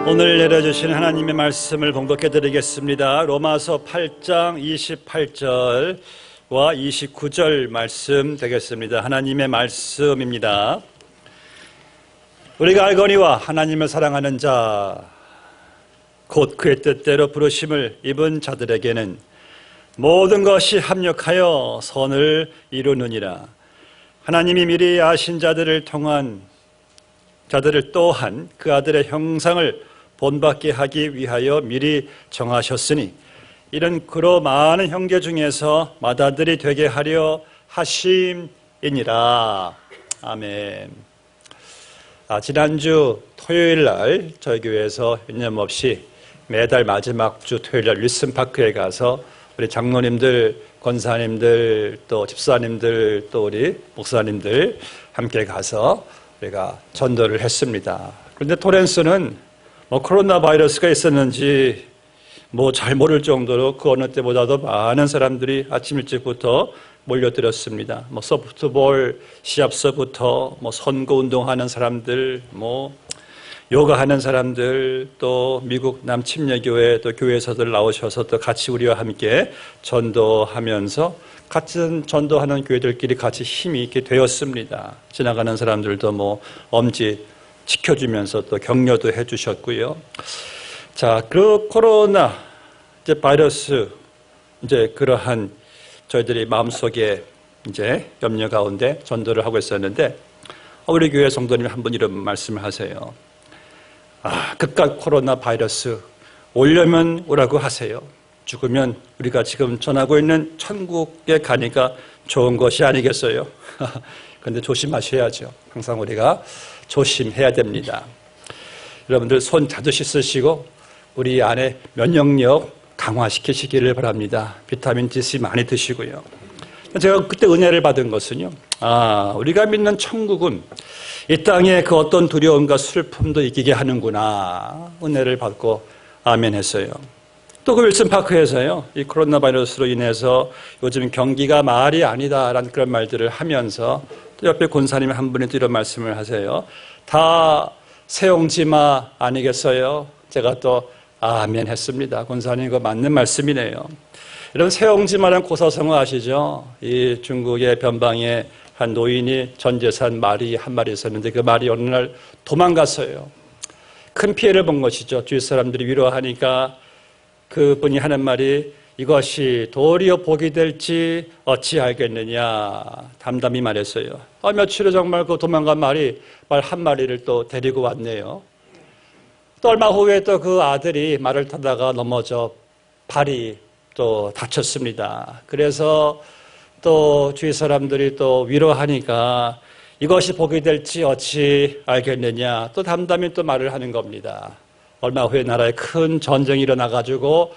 오늘 내려주신 하나님의 말씀을 봉독해 드리겠습니다. 로마서 8장 28절과 29절 말씀 되겠습니다. 하나님의 말씀입니다. 우리가 알거니와 하나님을 사랑하는 자 곧 그의 뜻대로 부르심을 입은 자들에게는 모든 것이 합력하여 선을 이루느니라. 하나님이 미리 아신 자들을 또한 그 아들의 형상을 본받게 하기 위하여 미리 정하셨으니 이는 그로 많은 형제 중에서 맏아들이 되게 하려 하심이니라. 아멘. 지난주 토요일 날 저희 교회에서 유념없이 매달 마지막 주 토요일 날 윌슨파크에 가서 우리 장로님들, 권사님들, 또 집사님들, 또 우리 목사님들 함께 가서 우리가 전도를 했습니다. 그런데 토렌스는 코로나 바이러스가 있었는지 잘 모를 정도로 그 어느 때보다도 많은 사람들이 아침 일찍부터 몰려들었습니다. 소프트볼 시합서부터 선거 운동하는 사람들, 요가하는 사람들, 또 미국 남침례교회 또 교회에서들 나오셔서 또 같이 우리와 함께 전도하면서 같은 전도하는 교회들끼리 같이 힘이 있게 되었습니다. 지나가는 사람들도 엄지 지켜주면서 또 격려도 해주셨고요. 그 코로나 바이러스 그러한 저희들이 마음속에 염려 가운데 전도를 하고 있었는데 우리 교회 성도님이 한 분 이런 말씀을 하세요. 그깟 코로나 바이러스 오려면 오라고 하세요. 죽으면 우리가 지금 전하고 있는 천국에 가니까 좋은 것이 아니겠어요? 그런데 조심하셔야죠. 항상 우리가 조심해야 됩니다. 여러분들 손 자주 씻으시고 우리 안에 면역력 강화시키시기를 바랍니다. 비타민 D, 많이 드시고요. 제가 그때 은혜를 받은 것은요. 우리가 믿는 천국은 이 땅에 그 어떤 두려움과 슬픔도 이기게 하는구나. 은혜를 받고 아멘 했어요. 또 그 윌슨파크에서요. 이 코로나 바이러스로 인해서 요즘 경기가 말이 아니다라는 그런 말들을 하면서 또 옆에 권사님 한 분이 또 이런 말씀을 하세요. 다 세옹지마 아니겠어요? 제가 또 아멘 했습니다. 권사님 이거 맞는 말씀이네요. 여러분 세옹지마라는 고사성어 아시죠? 이 중국의 변방에 한 노인이 전 재산 말이 한 마리 있었는데 그 말이 어느 날 도망갔어요. 큰 피해를 본 것이죠. 주위 사람들이 위로하니까 그분이 하는 말이 이것이 도리어 복이 될지 어찌 알겠느냐 담담히 말했어요. 며칠 후 정말 그 도망간 말이 말 한 마리를 또 데리고 왔네요. 또 얼마 후에 또 그 아들이 말을 타다가 넘어져 발이 또 다쳤습니다. 그래서 또 주위 사람들이 또 위로하니까 이것이 복이 될지 어찌 알겠느냐 또 담담히 또 말을 하는 겁니다. 얼마 후에 나라에 큰 전쟁이 일어나가지고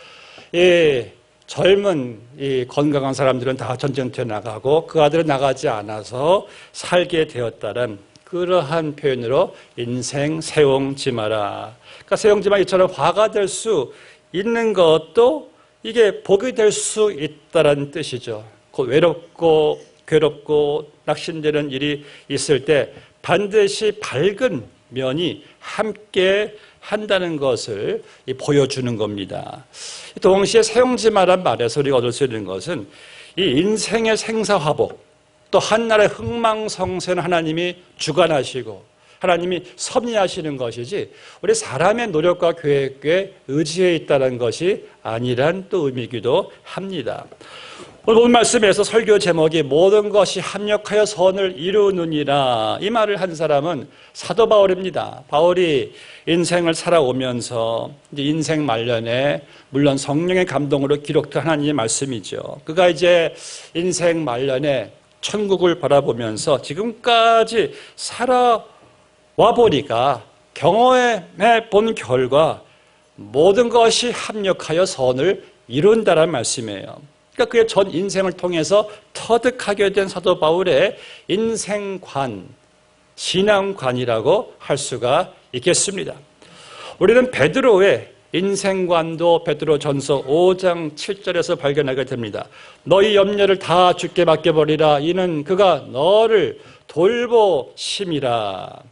젊은 건강한 사람들은 다 전쟁터에 나가고 그 아들은 나가지 않아서 살게 되었다는 그러한 표현으로 인생 세옹지마라. 그러니까 세옹지마 이처럼 화가 될 수 있는 것도 이게 복이 될 수 있다는 뜻이죠. 외롭고 괴롭고 낙심되는 일이 있을 때 반드시 밝은 면이 함께 한다는 것을 보여주는 겁니다. 동시에 세옹지마란 말에서 우리가 얻을 수 있는 것은 이 인생의 생사화복 또 한나라의 흥망성쇠는 하나님이 주관하시고 하나님이 섭리하시는 것이지 우리 사람의 노력과 계획에 의지해 있다는 것이 아니란 또 의미이기도 합니다. 오늘 말씀에서 설교 제목이 모든 것이 합력하여 선을 이루느니라 이 말을 한 사람은 사도 바울입니다. 바울이 인생을 살아오면서 인생 말년에 물론 성령의 감동으로 기록된 하나님의 말씀이죠. 그가 이제 인생 말년에 천국을 바라보면서 지금까지 살아와 보니까 경험해 본 결과 모든 것이 합력하여 선을 이룬다는 말씀이에요. 그러니까 그의 전 인생을 통해서 터득하게 된 사도 바울의 인생관, 신앙관이라고 할 수가 있겠습니다. 우리는 베드로의 인생관도 베드로전서 5장 7절에서 발견하게 됩니다. 너희 염려를 다 주께 맡겨버리라. 이는 그가 너를 돌보심이라.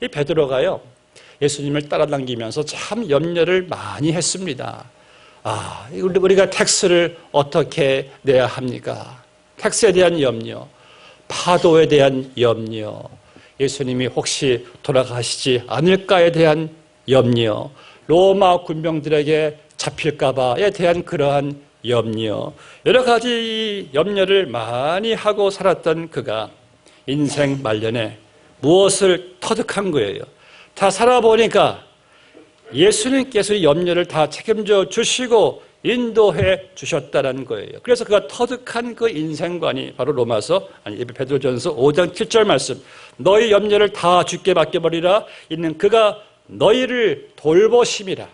이 베드로가요, 예수님을 따라다니면서 참 염려를 많이 했습니다. 우리가 텍스를 어떻게 내야 합니까? 텍스에 대한 염려, 파도에 대한 염려, 예수님이 혹시 돌아가시지 않을까에 대한 염려, 로마 군병들에게 잡힐까봐에 대한 그러한 염려, 여러 가지 염려를 많이 하고 살았던 그가 인생 말년에 무엇을 터득한 거예요? 다 살아보니까 예수님께서 염려를 다 책임져 주시고 인도해 주셨다는 거예요. 그래서 그가 터득한 그 인생관이 바로 베드로전서 5장 7절 말씀, 너희 염려를 다 주께 맡겨버리라 있는 그가 너희를 돌보심이라.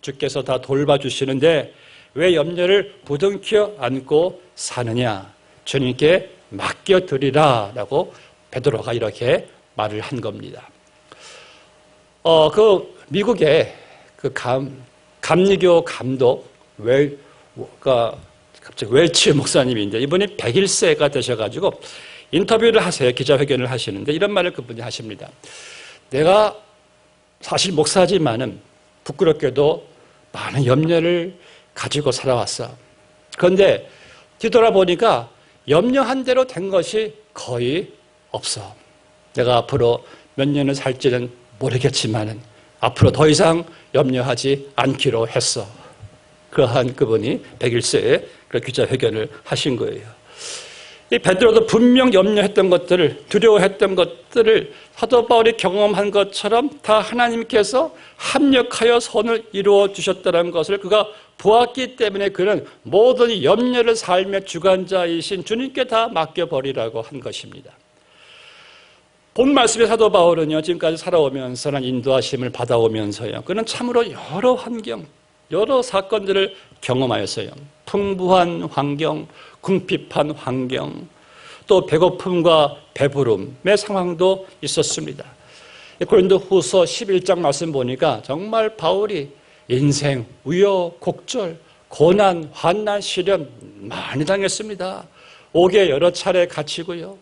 주께서 다 돌봐주시는데 왜 염려를 부둥켜 안고 사느냐? 주님께 맡겨드리라 라고 베드로가 이렇게 말을 한 겁니다. 미국의 감리교 감독 갑자기 웰치 목사님인데 이분이 101세가 되셔가지고 인터뷰를 하세요. 기자회견을 하시는데 이런 말을 그분이 하십니다. 내가 사실 목사지만은 부끄럽게도 많은 염려를 가지고 살아왔어. 그런데 뒤돌아보니까 염려한 대로 된 것이 거의 없어. 내가 앞으로 몇 년을 살지는 모르겠지만은 앞으로 더 이상 염려하지 않기로 했어. 그러한 그분이 101세에 그 기자회견을 하신 거예요. 이 베드로도 분명 염려했던 것들을, 두려워했던 것들을 사도 바울이 경험한 것처럼 다 하나님께서 합력하여 선을 이루어 주셨다는 것을 그가 보았기 때문에 그는 모든 염려를 삶의 주관자이신 주님께 다 맡겨버리라고 한 것입니다. 본 말씀의 사도 바울은요, 지금까지 살아오면서는 인도하심을 받아오면서요, 그는 참으로 여러 환경, 여러 사건들을 경험하였어요. 풍부한 환경, 궁핍한 환경, 또 배고픔과 배부름의 상황도 있었습니다. 고린도후서 11장 말씀 보니까 정말 바울이 인생, 우여곡절, 고난, 환난, 시련 많이 당했습니다. 옥에 여러 차례 갇히고요.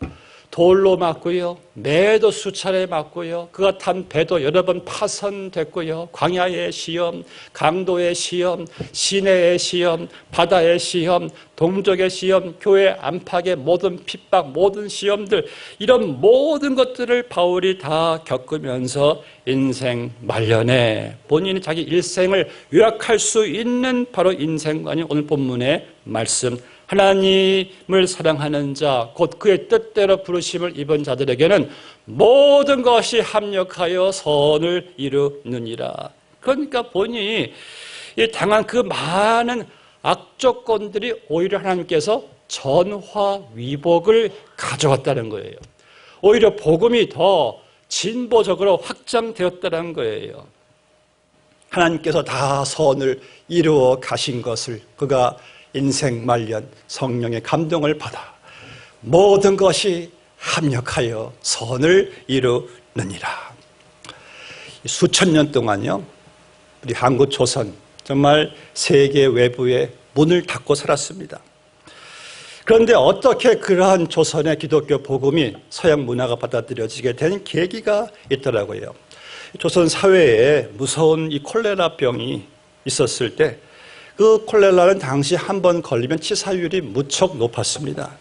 돌로 맞고요. 매도 수차례 맞고요. 그가 탄 배도 여러 번 파손됐고요. 광야의 시험, 강도의 시험, 시내의 시험, 바다의 시험, 동족의 시험, 교회 안팎의 모든 핍박, 모든 시험들, 이런 모든 것들을 바울이 다 겪으면서 인생 말년에 본인이 자기 일생을 요약할 수 있는 바로 인생관이 오늘 본문의 말씀, 하나님을 사랑하는 자, 곧 그의 뜻대로 부르심을 입은 자들에게는 모든 것이 합력하여 선을 이루느니라. 그러니까 본인이 당한 그 많은 악조건들이 오히려 하나님께서 전화위복을 가져왔다는 거예요. 오히려 복음이 더 진보적으로 확장되었다는 거예요. 하나님께서 다 선을 이루어 가신 것을 그가 인생 말년 성령의 감동을 받아 모든 것이 합력하여 선을 이루느니라. 수천 년 동안요, 우리 한국 조선 정말 세계 외부에 문을 닫고 살았습니다. 그런데 어떻게 그러한 조선의 기독교 복음이 서양 문화가 받아들여지게 된 계기가 있더라고요. 조선 사회에 무서운 이 콜레라 병이 있었을 때 그 콜레라는 당시 한 번 걸리면 치사율이 무척 높았습니다.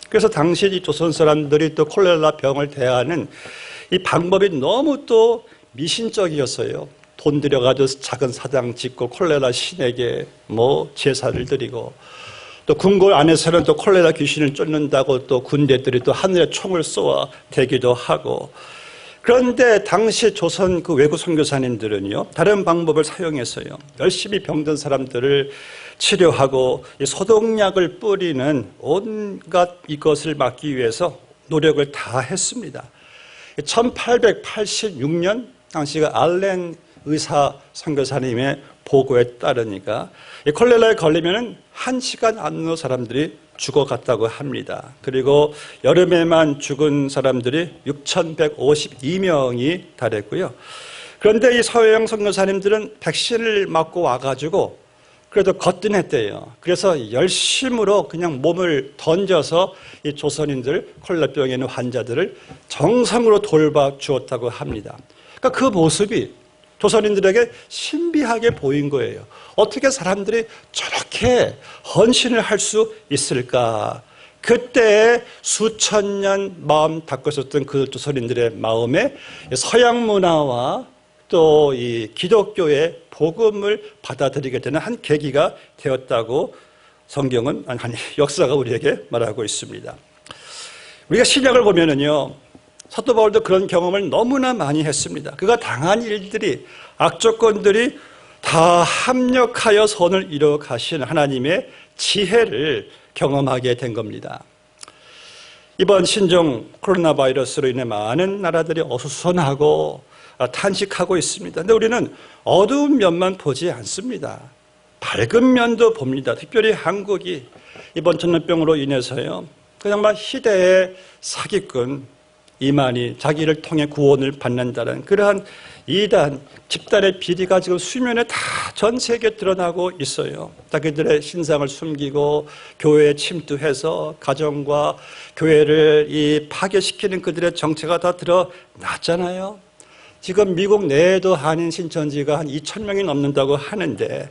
그래서 당시 이 조선 사람들이 또 콜레라 병을 대하는 이 방법이 너무 또 미신적이었어요. 돈 들여가지고 작은 사당 짓고 콜레라 신에게 제사를 드리고, 또 궁궐 안에서는 또 콜레라 귀신을 쫓는다고 또 군대들이 또 하늘에 총을 쏘아 대기도 하고. 그런데 당시 조선 그 외국 선교사님들은요, 다른 방법을 사용했어요. 열심히 병든 사람들을 치료하고 소독약을 뿌리는 온갖 이것을 막기 위해서 노력을 다 했습니다. 1886년 당시가 알렌 의사 선교사님의 보고에 따르니까 콜레라에 걸리면 1시간 안으로 사람들이 죽어갔다고 합니다. 그리고 여름에만 죽은 사람들이 6,152명이 달했고요. 그런데 이 서양 선교사님들은 백신을 맞고 와가지고 그래도 거뜬했대요. 그래서 열심으로 그냥 몸을 던져서 이 조선인들 콜레라병에 있는 환자들을 정성으로 돌봐 주었다고 합니다. 그러니까 그 모습이 조선인들에게 신비하게 보인 거예요. 어떻게 사람들이 저렇게 헌신을 할 수 있을까? 그때 수천 년 마음 닫고 있었던 그 조선인들의 마음에 서양 문화와 또 이 기독교의 복음을 받아들이게 되는 한 계기가 되었다고 성경은, 아니 역사가 우리에게 말하고 있습니다. 우리가 신약을 보면은요, 사도 바울도 그런 경험을 너무나 많이 했습니다. 그가 당한 일들이, 악조건들이 다 합력하여 선을 이루어 가신 하나님의 지혜를 경험하게 된 겁니다. 이번 신종 코로나 바이러스로 인해 많은 나라들이 어수선하고 탄식하고 있습니다. 그런데 우리는 어두운 면만 보지 않습니다. 밝은 면도 봅니다. 특별히 한국이 이번 전염병으로 인해서요, 정말 희대의 사기꾼 이만희, 자기를 통해 구원을 받는다는 그러한 이단, 집단의 비리가 지금 수면에 다 전 세계에 드러나고 있어요. 자기들의 신상을 숨기고 교회에 침투해서 가정과 교회를 파괴시키는 그들의 정체가 다 드러났잖아요. 지금 미국 내에도 한인 신천지가 한 2,000명이 넘는다고 하는데,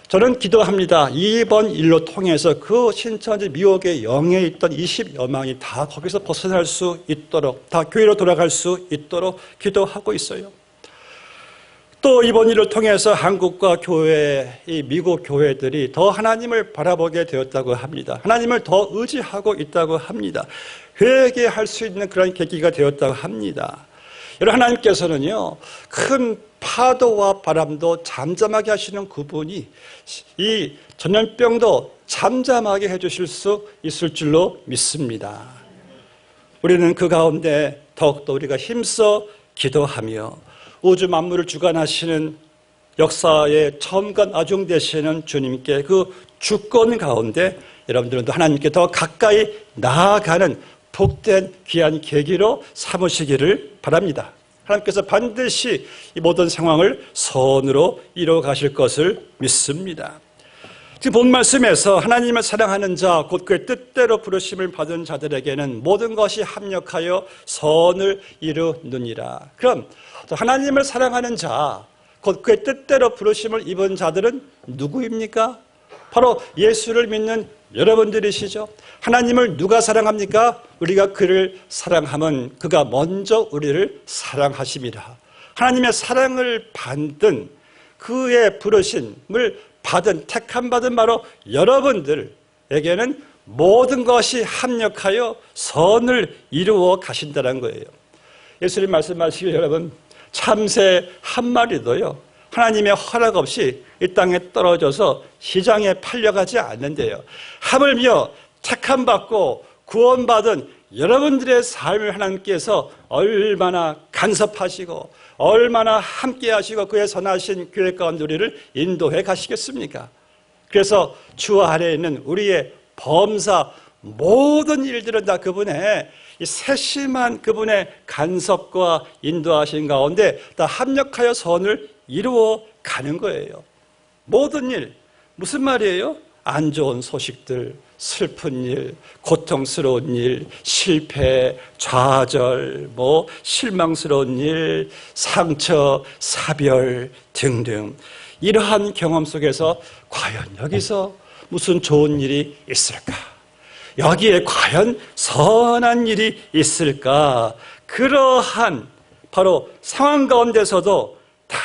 저는 기도합니다. 이번 일로 통해서 그 신천지 미혹의 영에 있던 20여 명이 다 거기서 벗어날 수 있도록, 다 교회로 돌아갈 수 있도록 기도하고 있어요. 또 이번 일을 통해서 한국과 교회, 이 미국 교회들이 더 하나님을 바라보게 되었다고 합니다. 하나님을 더 의지하고 있다고 합니다. 회개할 수 있는 그런 계기가 되었다고 합니다. 여러분, 하나님께서는요, 큰 파도와 바람도 잠잠하게 하시는 그분이 이 전염병도 잠잠하게 해주실 수 있을 줄로 믿습니다. 우리는 그 가운데 더욱더 우리가 힘써 기도하며 우주 만물을 주관하시는 역사의 처음과 나중 되시는 주님께 그 주권 가운데 여러분들도 하나님께 더 가까이 나아가는 복된 귀한 계기로 삼으시기를 바랍니다. 하나님께서 반드시 이 모든 상황을 선으로 이루어 가실 것을 믿습니다. 지금 본 말씀에서 하나님을 사랑하는 자, 곧 그의 뜻대로 부르심을 받은 자들에게는 모든 것이 합력하여 선을 이루느니라. 그럼 하나님을 사랑하는 자, 곧 그의 뜻대로 부르심을 입은 자들은 누구입니까? 바로 예수를 믿는 여러분들이시죠. 하나님을 누가 사랑합니까? 우리가 그를 사랑하면 그가 먼저 우리를 사랑하심이라. 하나님의 사랑을 받은, 그의 부르심을 받은, 택함 받은 바로 여러분들에게는 모든 것이 합력하여 선을 이루어 가신다는 거예요. 예수님 말씀하시길, 여러분, 참새 한 마리도요, 하나님의 허락 없이 이 땅에 떨어져서 시장에 팔려가지 않는데요. 하물며 택함 받고 구원받은 여러분들의 삶을 하나님께서 얼마나 간섭하시고 얼마나 함께 하시고 그의 선하신 교회 가운데 우리를 인도해 가시겠습니까? 그래서 주 아래에 있는 우리의 범사 모든 일들은 다 그분의 이 세심한 그분의 간섭과 인도하신 가운데 다 합력하여 선을 이루어 가는 거예요. 모든 일, 무슨 말이에요? 안 좋은 소식들, 슬픈 일, 고통스러운 일, 실패, 좌절, 실망스러운 일, 상처, 사별 등등 이러한 경험 속에서 과연 여기서 무슨 좋은 일이 있을까? 여기에 과연 선한 일이 있을까? 그러한 바로 상황 가운데서도 다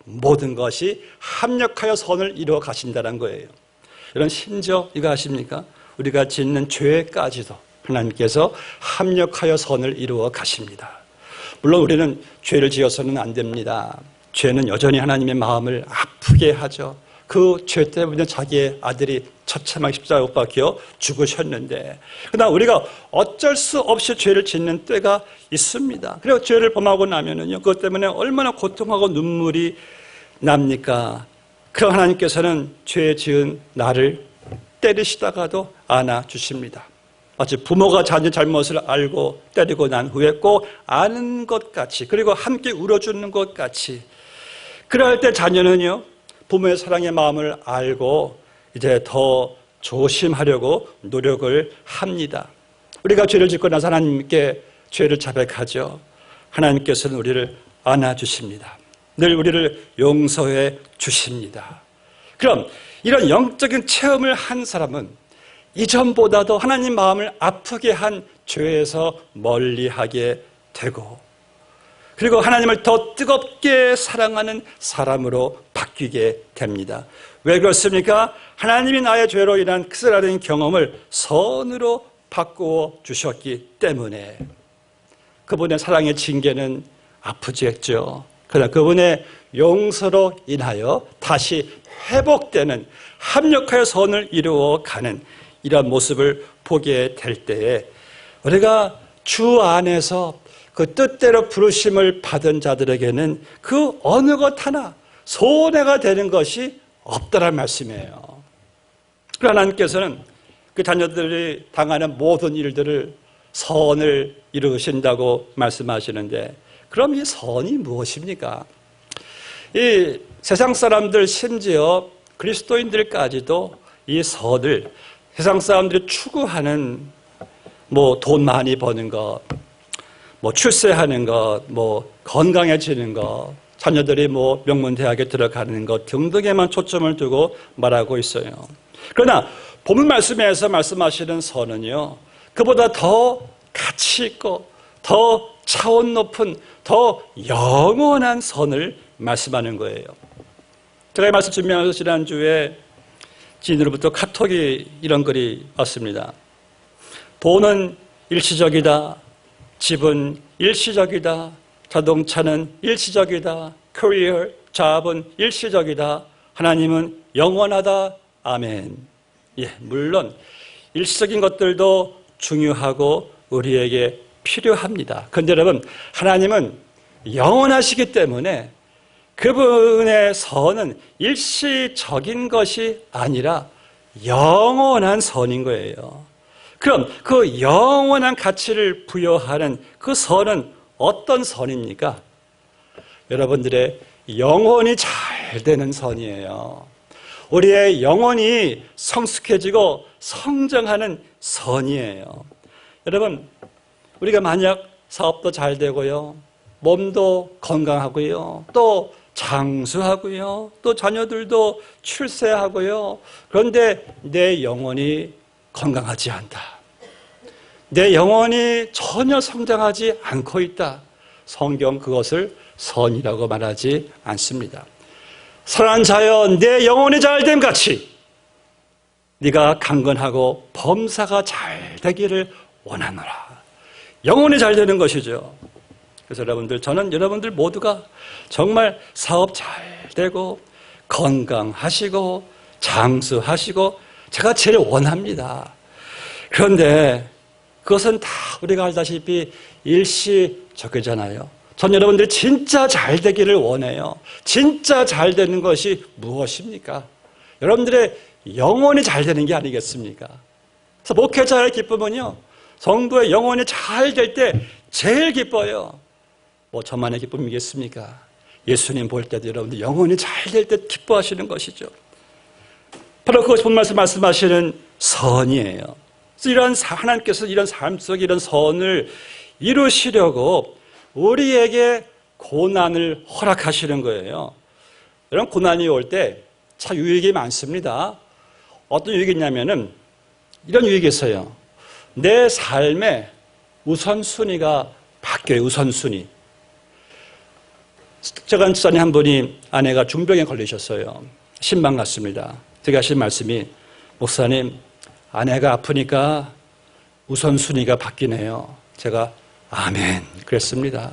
모든 것이 합력하여 선을 이루어 가신다는 거예요. 여러분, 심지어 이거 아십니까? 우리가 짓는 죄까지도 하나님께서 합력하여 선을 이루어 가십니다. 물론 우리는 죄를 지어서는 안 됩니다. 죄는 여전히 하나님의 마음을 아프게 하죠. 그 죄 때문에 자기의 아들이 처참하게 십자가에 못 박혀 죽으셨는데, 그러나 우리가 어쩔 수 없이 죄를 짓는 때가 있습니다. 그리고 죄를 범하고 나면은요, 그것 때문에 얼마나 고통하고 눈물이 납니까? 그럼 하나님께서는 죄 지은 나를 때리시다가도 안아주십니다. 마치 부모가 자녀 잘못을 알고 때리고 난 후에 꼭 아는 것 같이, 그리고 함께 울어주는 것 같이, 그럴 때 자녀는요, 부모의 사랑의 마음을 알고 이제 더 조심하려고 노력을 합니다. 우리가 죄를 짓고 나서 하나님께 죄를 자백하죠. 하나님께서는 우리를 안아주십니다. 늘 우리를 용서해 주십니다. 그럼 이런 영적인 체험을 한 사람은 이전보다도 하나님 마음을 아프게 한 죄에서 멀리하게 되고, 그리고 하나님을 더 뜨겁게 사랑하는 사람으로 바뀌게 됩니다. 왜 그렇습니까? 하나님이 나의 죄로 인한 크스라는 경험을 선으로 바꾸어 주셨기 때문에. 그분의 사랑의 징계는 아프지 했죠. 그러나 그분의 용서로 인하여 다시 회복되는, 합력하여 선을 이루어가는 이런 모습을 보게 될 때에 우리가 주 안에서 그 뜻대로 부르심을 받은 자들에게는 그 어느 것 하나 손해가 되는 것이 없다는 말씀이에요. 그러나 하나님께서는 그 자녀들이 당하는 모든 일들을 선을 이루신다고 말씀하시는데, 그럼 이 선이 무엇입니까? 이 세상 사람들, 심지어 그리스도인들까지도 이 선을, 세상 사람들이 추구하는 돈 많이 버는 것, 출세하는 것, 건강해지는 것, 자녀들이 명문대학에 들어가는 것 등등에만 초점을 두고 말하고 있어요. 그러나 본문 말씀에서 말씀하시는 선은요, 그보다 더 가치 있고 더 차원 높은, 더 영원한 선을 말씀하는 거예요. 제가 이 말씀 준비하면서 지난주에 지인으로부터 카톡이 이런 글이 왔습니다. 돈은 일시적이다. 집은 일시적이다. 자동차는 일시적이다. 커리어, 잡은 일시적이다. 하나님은 영원하다. 아멘. 예, 물론 일시적인 것들도 중요하고 우리에게 필요합니다. 그런데 여러분, 하나님은 영원하시기 때문에 그분의 선은 일시적인 것이 아니라 영원한 선인 거예요. 그럼 그 영원한 가치를 부여하는 그 선은 어떤 선입니까? 여러분들의 영혼이 잘 되는 선이에요. 우리의 영혼이 성숙해지고 성장하는 선이에요. 여러분, 우리가 만약 사업도 잘 되고요, 몸도 건강하고요, 또 장수하고요, 또 자녀들도 출세하고요, 그런데 내 영혼이 건강하지 않다, 내 영혼이 전혀 성장하지 않고 있다, 성경 그것을 선이라고 말하지 않습니다. 선한 자여, 내 영혼이 잘됨 같이 네가 강건하고 범사가 잘 되기를 원하노라. 영혼이 잘 되는 것이죠. 그래서 여러분들, 저는 여러분들 모두가 정말 사업 잘 되고 건강하시고 장수하시고 제가 제일 원합니다. 그런데 그것은 다 우리가 알다시피 일시적이잖아요. 전 여러분들이 진짜 잘 되기를 원해요. 진짜 잘 되는 것이 무엇입니까? 여러분들의 영혼이 잘 되는 게 아니겠습니까? 그래서 목회자의 기쁨은요, 성도의 영혼이 잘 될 때 제일 기뻐요. 저만의 기쁨이겠습니까? 예수님 볼 때도 여러분들 영혼이 잘 될 때 기뻐하시는 것이죠. 바로 그것이 본 말씀 말씀하시는 선이에요. 그래서 이런 하나님께서 이런 삶 속에 이런 선을 이루시려고 우리에게 고난을 허락하시는 거예요. 이런 고난이 올 때 참 유익이 많습니다. 어떤 유익이 있냐면은 이런 유익이 있어요. 내 삶의 우선순위가 바뀌어요. 우선순위. 제가 전에 한 분이 아내가 중병에 걸리셨어요. 신방 갔습니다. 제가 하신 말씀이, 목사님, 아내가 아프니까 우선순위가 바뀌네요. 제가 아멘 그랬습니다.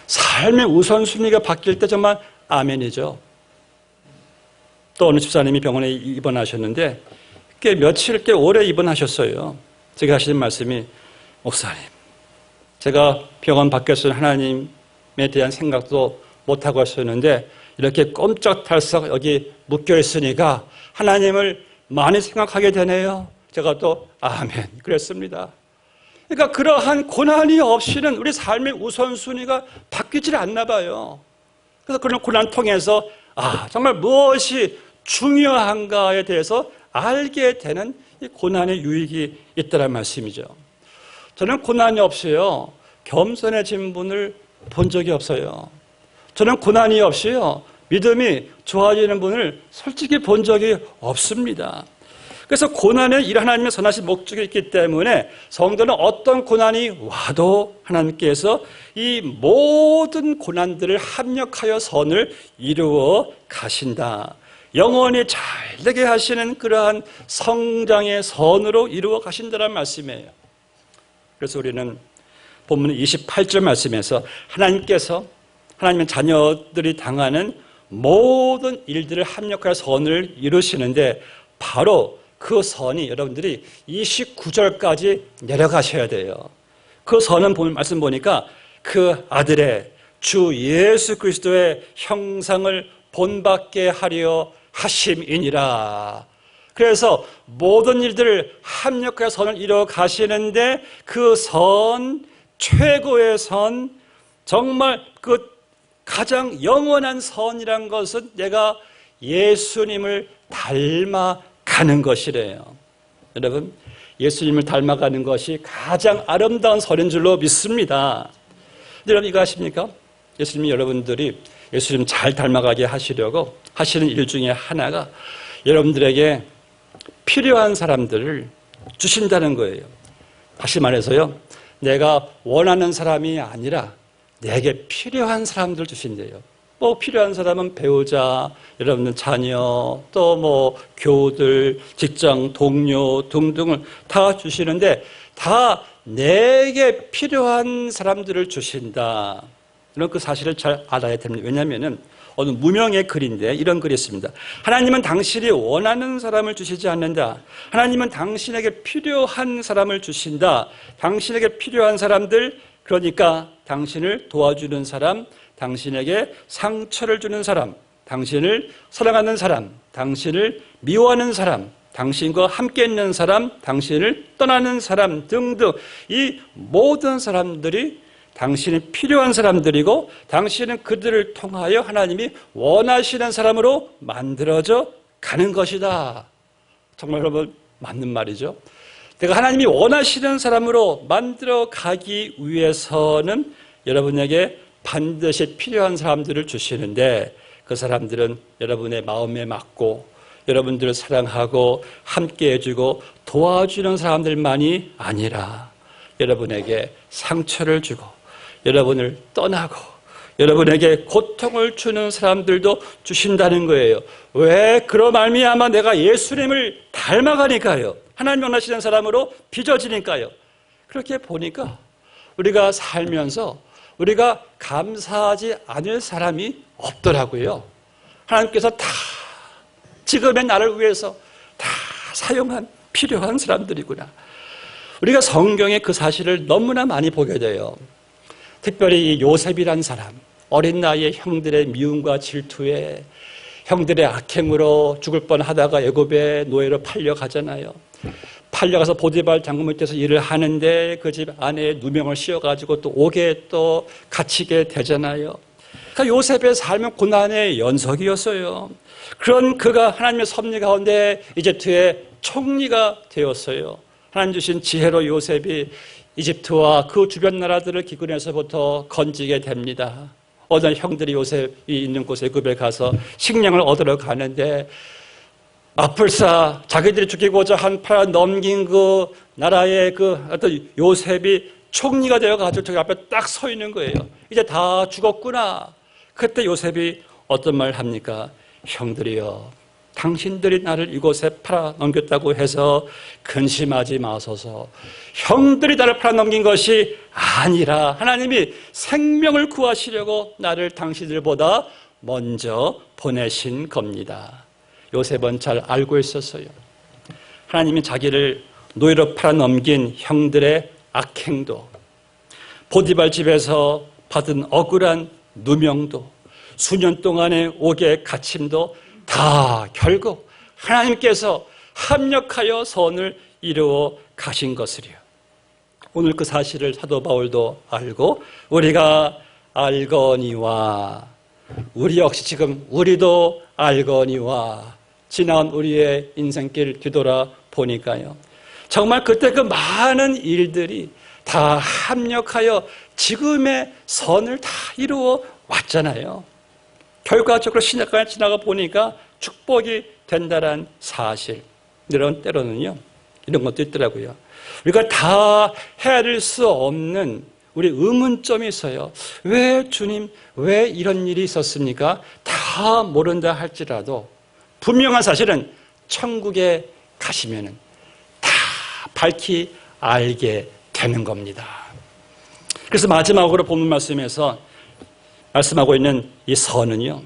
삶의 우선순위가 바뀔 때 정말 아멘이죠. 또 어느 집사님이 병원에 입원하셨는데 꽤 며칠, 꽤 오래 입원하셨어요. 제가 하시는 말씀이, 목사님, 제가 병원 밖에서는 하나님에 대한 생각도 못하고 있었는데 이렇게 꼼짝달싹 여기 묶여 있으니까 하나님을 많이 생각하게 되네요. 제가 또 아멘 그랬습니다. 그러니까 그러한 고난이 없이는 우리 삶의 우선순위가 바뀌질 않나 봐요. 그래서 그런 고난 통해서 정말 무엇이 중요한가에 대해서 알게 되는 이 고난의 유익이 있다는 말씀이죠. 저는 고난이 없이요, 겸손해진 분을 본 적이 없어요. 저는 고난이 없이요, 믿음이 좋아지는 분을 솔직히 본 적이 없습니다. 그래서 고난에 일 하나님의 선하신 목적이 있기 때문에 성도는 어떤 고난이 와도 하나님께서 이 모든 고난들을 합력하여 선을 이루어 가신다. 영원히 잘되게 하시는 그러한 성장의 선으로 이루어 가신다는 말씀이에요. 그래서 우리는 본문 28절 말씀에서 하나님께서 하나님의 자녀들이 당하는 모든 일들을 합력하여 선을 이루시는데 바로 그 선이 여러분들이 29절까지 내려가셔야 돼요. 그 선은 말씀 보니까 그 아들의 주 예수 그리스도의 형상을 본받게 하려 하심이니라. 그래서 모든 일들을 합력하여 선을 이루어 가시는데 그 선, 최고의 선, 정말 그 가장 영원한 선이란 것은 내가 예수님을 닮아가는 것이래요. 여러분, 예수님을 닮아가는 것이 가장 아름다운 선인 줄로 믿습니다. 여러분 이거 아십니까? 예수님이 여러분들이 예수님 잘 닮아가게 하시려고 하시는 일 중에 하나가 여러분들에게 필요한 사람들을 주신다는 거예요. 다시 말해서요, 내가 원하는 사람이 아니라 내게 필요한 사람들 주신대요. 뭐 필요한 사람은 배우자, 여러분들 자녀, 또 뭐 교우들, 직장 동료 등등을 다 주시는데 다 내게 필요한 사람들을 주신다. 이런 그 사실을 잘 알아야 됩니다. 왜냐하면 어느 무명의 글인데 이런 글이 있습니다. 하나님은 당신이 원하는 사람을 주시지 않는다. 하나님은 당신에게 필요한 사람을 주신다. 당신에게 필요한 사람들, 그러니까 당신을 도와주는 사람, 당신에게 상처를 주는 사람, 당신을 사랑하는 사람, 당신을 미워하는 사람, 당신과 함께 있는 사람, 당신을 떠나는 사람 등등 이 모든 사람들이 당신이 필요한 사람들이고 당신은 그들을 통하여 하나님이 원하시는 사람으로 만들어져 가는 것이다. 정말 여러분 맞는 말이죠. 내가 하나님이 원하시는 사람으로 만들어 가기 위해서는 여러분에게 반드시 필요한 사람들을 주시는데 그 사람들은 여러분의 마음에 맞고 여러분들을 사랑하고 함께 해주고 도와주는 사람들만이 아니라 여러분에게 상처를 주고 여러분을 떠나고 여러분에게 고통을 주는 사람들도 주신다는 거예요. 왜? 그로 말미암아 내가 예수님을 닮아가니까요. 하나님 원하시는 사람으로 빚어지니까요. 그렇게 보니까 우리가 살면서 우리가 감사하지 않을 사람이 없더라고요. 하나님께서 다 지금의 나를 위해서 다 사용한 필요한 사람들이구나. 우리가 성경에 그 사실을 너무나 많이 보게 돼요. 특별히 이 요셉이란 사람, 어린 나이에 형들의 미움과 질투에 형들의 악행으로 죽을 뻔하다가 애굽의 노예로 팔려가잖아요. 팔려가서 보디발 장군 밑에서 일을 하는데 그 집 아내의 누명을 씌워가지고 또 옥에 또 갇히게 되잖아요. 그러니까 요셉의 삶은 고난의 연속이었어요. 그런 그가 하나님의 섭리 가운데 이집트의 총리가 되었어요. 하나님 주신 지혜로 요셉이 이집트와 그 주변 나라들을 기근에서부터 건지게 됩니다. 어느 형들이 요셉이 있는 곳에 애굽에 가서 식량을 얻으러 가는데 마플사 자기들이 죽이고자 한 팔아 넘긴 그 나라의 그 어떤 요셉이 총리가 되어가지고 저기 앞에 딱 서 있는 거예요. 이제 다 죽었구나. 그때 요셉이 어떤 말을 합니까? 형들이여, 당신들이 나를 이곳에 팔아 넘겼다고 해서 근심하지 마소서. 형들이 나를 팔아 넘긴 것이 아니라 하나님이 생명을 구하시려고 나를 당신들보다 먼저 보내신 겁니다. 요셉은 잘 알고 있었어요. 하나님이 자기를 노예로 팔아 넘긴 형들의 악행도, 보디발 집에서 받은 억울한 누명도, 수년 동안의 옥의 갇힘도 다 결국 하나님께서 합력하여 선을 이루어 가신 것이리요. 오늘 그 사실을 사도 바울도 알고 우리가 알거니와, 우리 역시 지금 우리도 알거니와 지나온 우리의 인생길 뒤돌아 보니까요, 정말 그때 그 많은 일들이 다 합력하여 지금의 선을 다 이루어 왔잖아요. 결과적으로 신약까지 지나가 보니까 축복이 된다는 사실. 때로는요, 이런 것도 있더라고요. 우리가 다 헤아릴 수 없는 우리 의문점이 있어요. 왜 주님, 왜 이런 일이 있었습니까? 다 모른다 할지라도 분명한 사실은 천국에 가시면은 다 밝히 알게 되는 겁니다. 그래서 마지막으로 본문 말씀에서 말씀하고 있는 이 선은요,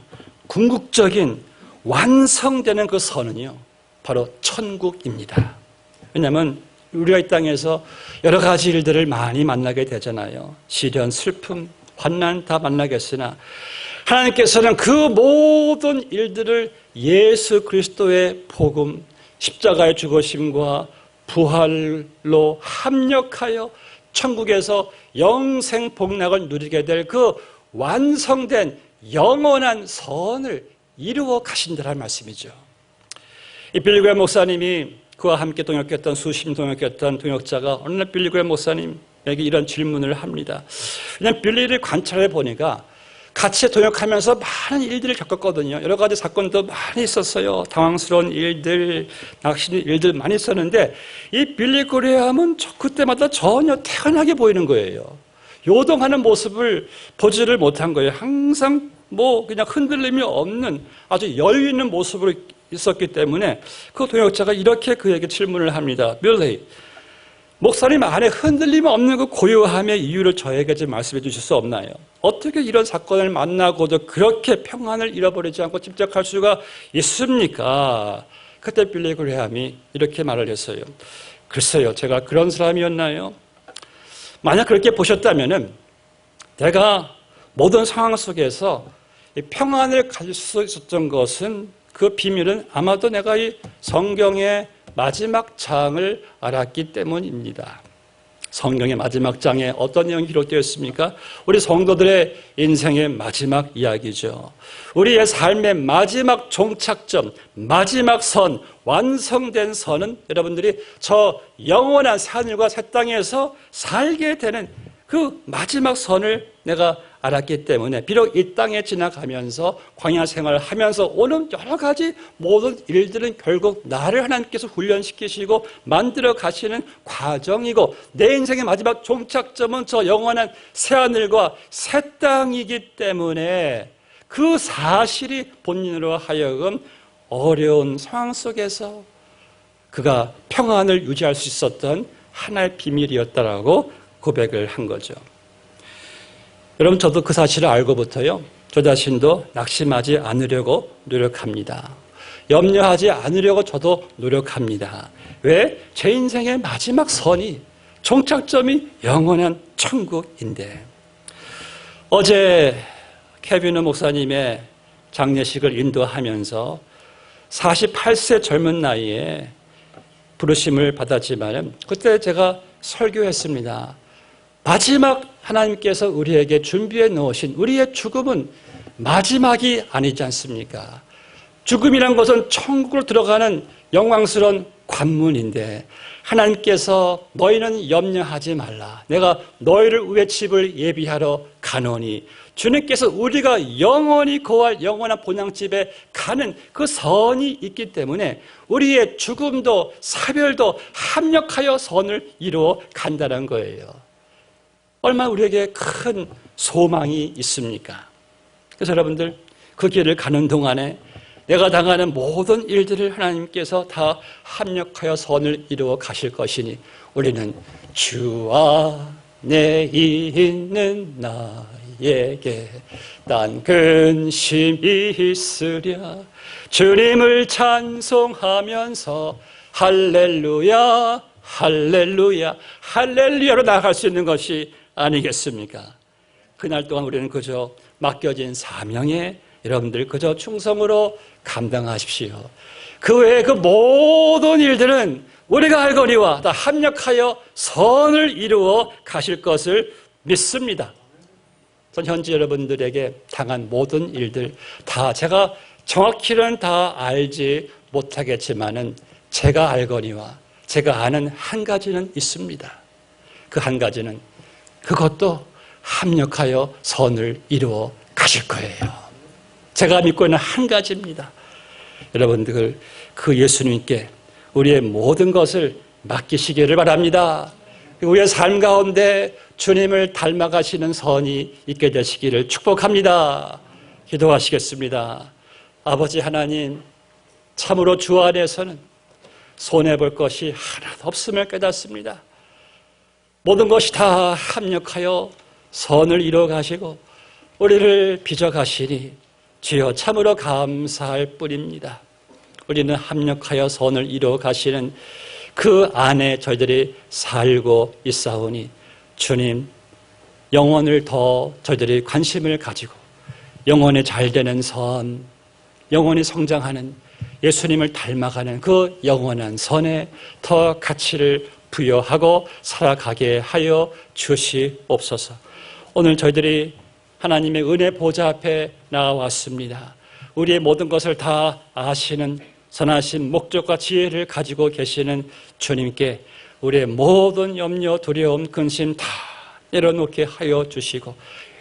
궁극적인 완성되는 그 선은요, 바로 천국입니다. 왜냐하면 우리가 이 땅에서 여러 가지 일들을 많이 만나게 되잖아요. 시련, 슬픔, 환난 다 만나겠으나 하나님께서는 그 모든 일들을 예수 그리스도의 복음, 십자가의 죽으심과 부활로 합력하여 천국에서 영생 복락을 누리게 될 그 완성된 영원한 선을 이루어 가신다는 말씀이죠. 이 빌리그레 목사님이 그와 함께 동역했던 수심 동역했던 동역자가 어느 날 빌리그레 목사님에게 이런 질문을 합니다. 그냥 빌리를 관찰해 보니까 같이 동역하면서 많은 일들을 겪었거든요. 여러 가지 사건도 많이 있었어요. 당황스러운 일들, 낚시는 일들 많이 있었는데 이 빌리 그레이엄은 그때마다 전혀 태연하게 보이는 거예요. 요동하는 모습을 보지를 못한 거예요. 항상 그냥 흔들림이 없는 아주 여유 있는 모습으로 있었기 때문에 그 동역자가 이렇게 그에게 질문을 합니다. 빌리, 목사님 안에 흔들림이 없는 그 고요함의 이유를 저에게 좀 말씀해 주실 수 없나요? 어떻게 이런 사건을 만나고도 그렇게 평안을 잃어버리지 않고 집착할 수가 있습니까? 그때 빌리 그레이엄이 이렇게 말을 했어요. 글쎄요, 제가 그런 사람이었나요? 만약 그렇게 보셨다면은 내가 모든 상황 속에서 평안을 가질 수 있었던 것은 그 비밀은 아마도 내가 이 성경의 마지막 장을 알았기 때문입니다. 성경의 마지막 장에 어떤 내용이 기록되어 있습니까? 우리 성도들의 인생의 마지막 이야기죠. 우리의 삶의 마지막 종착점, 마지막 선, 완성된 선은 여러분들이 저 영원한 새하늘과 새 땅에서 살게 되는 그 마지막 선을 내가 알았기 때문에 비록 이 땅에 지나가면서 광야 생활을 하면서 오는 여러 가지 모든 일들은 결국 나를 하나님께서 훈련시키시고 만들어 가시는 과정이고 내 인생의 마지막 종착점은 저 영원한 새하늘과 새 땅이기 때문에 그 사실이 본인으로 하여금 어려운 상황 속에서 그가 평안을 유지할 수 있었던 하나의 비밀이었다라고 고백을 한 거죠. 여러분, 저도 그 사실을 알고부터요, 저 자신도 낙심하지 않으려고 노력합니다. 염려하지 않으려고 저도 노력합니다. 왜? 제 인생의 마지막 선이, 종착점이 영원한 천국인데. 어제 케빈 목사님의 장례식을 인도하면서 48세 젊은 나이에 부르심을 받았지만 그때 제가 설교했습니다. 마지막 하나님께서 우리에게 준비해 놓으신 우리의 죽음은 마지막이 아니지 않습니까? 죽음이란 것은 천국으로 들어가는 영광스러운 관문인데 하나님께서 너희는 염려하지 말라. 내가 너희를 위해 집을 예비하러 가노니 주님께서 우리가 영원히 거할 영원한 본향집에 가는 그 선이 있기 때문에 우리의 죽음도 사별도 합력하여 선을 이루어 간다는 거예요. 얼마나 우리에게 큰 소망이 있습니까? 그래서 여러분들 그 길을 가는 동안에 내가 당하는 모든 일들을 하나님께서 다 합력하여 선을 이루어 가실 것이니 우리는 주 안에 있는 나에게 난 근심이 있으랴 주님을 찬송하면서 할렐루야 할렐루야 할렐루야로 나아갈 수 있는 것이 아니겠습니까? 그날 동안 우리는 그저 맡겨진 사명에 여러분들 그저 충성으로 감당하십시오. 그 외에 그 모든 일들은 우리가 알거니와 다 합력하여 선을 이루어 가실 것을 믿습니다. 전 현재 여러분들에게 당한 모든 일들 다 제가 정확히는 다 알지 못하겠지만은 제가 알거니와 제가 아는 한 가지는 있습니다. 그 한 가지는 그것도 합력하여 선을 이루어 가실 거예요. 제가 믿고 있는 한 가지입니다. 여러분들 그 예수님께 우리의 모든 것을 맡기시기를 바랍니다. 우리의 삶 가운데 주님을 닮아가시는 선이 있게 되시기를 축복합니다. 기도하시겠습니다. 아버지 하나님, 참으로 주 안에서는 손해볼 것이 하나도 없음을 깨닫습니다. 모든 것이 다 합력하여 선을 이루어 가시고 우리를 빚어가시니 주여 참으로 감사할 뿐입니다. 우리는 합력하여 선을 이루어 가시는 그 안에 저희들이 살고 있사오니 주님, 영혼을 더 저희들이 관심을 가지고 영혼이 잘 되는 선, 영혼이 성장하는 예수님을 닮아가는 그 영원한 선에 더 가치를 부여하고 살아가게 하여 주시옵소서. 오늘 저희들이 하나님의 은혜 보좌 앞에 나와왔습니다. 우리의 모든 것을 다 아시는 선하신 목적과 지혜를 가지고 계시는 주님께 우리의 모든 염려, 두려움, 근심 다 내려놓게 하여 주시고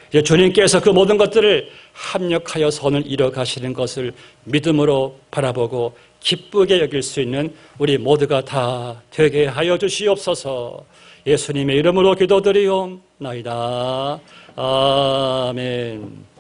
이제 주님께서 그 모든 것들을 합력하여 선을 이뤄 가시는 것을 믿음으로 바라보고 기쁘게 여길 수 있는 우리 모두가 다 되게 하여 주시옵소서. 예수님의 이름으로 기도드리옵나이다. 아멘.